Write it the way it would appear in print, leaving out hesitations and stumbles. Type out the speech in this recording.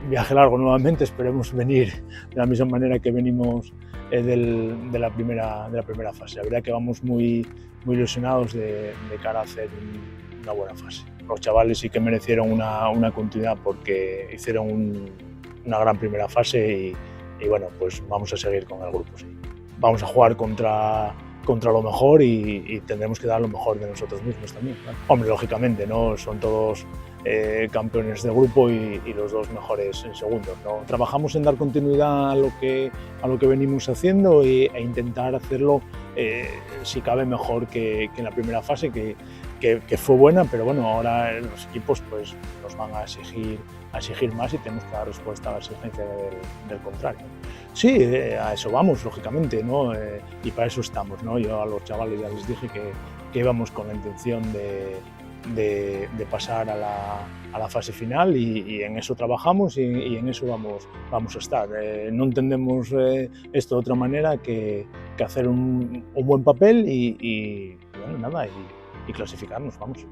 viaje largo nuevamente, esperemos venir de la misma manera que venimos de la primera fase. La verdad que vamos muy ilusionados de cara a hacer una buena fase. Los chavales sí que merecieron una continuidad porque hicieron una gran primera fase y bueno, pues vamos a seguir con el grupo. Sí. Vamos a jugar contra lo mejor y tendremos que dar lo mejor de nosotros mismos también. ¿Vale? Hombre, lógicamente, ¿no? Son todos campeones de grupo y los dos mejores en segundos, ¿no? Trabajamos en dar continuidad a lo que venimos haciendo e intentar hacerlo, si cabe, mejor que en la primera fase, que fue buena, pero bueno, ahora los equipos pues, nos van a exigir más y tenemos que dar respuesta a la exigencia del contrario. Sí, a eso vamos, lógicamente, ¿no? Y para eso estamos, ¿no? Yo a los chavales ya les dije que íbamos con la intención de pasar a la fase final y en eso trabajamos y en eso vamos a estar. No entendemos esto de otra manera que hacer un buen papel y bueno, nada, y clasificarnos, vamos.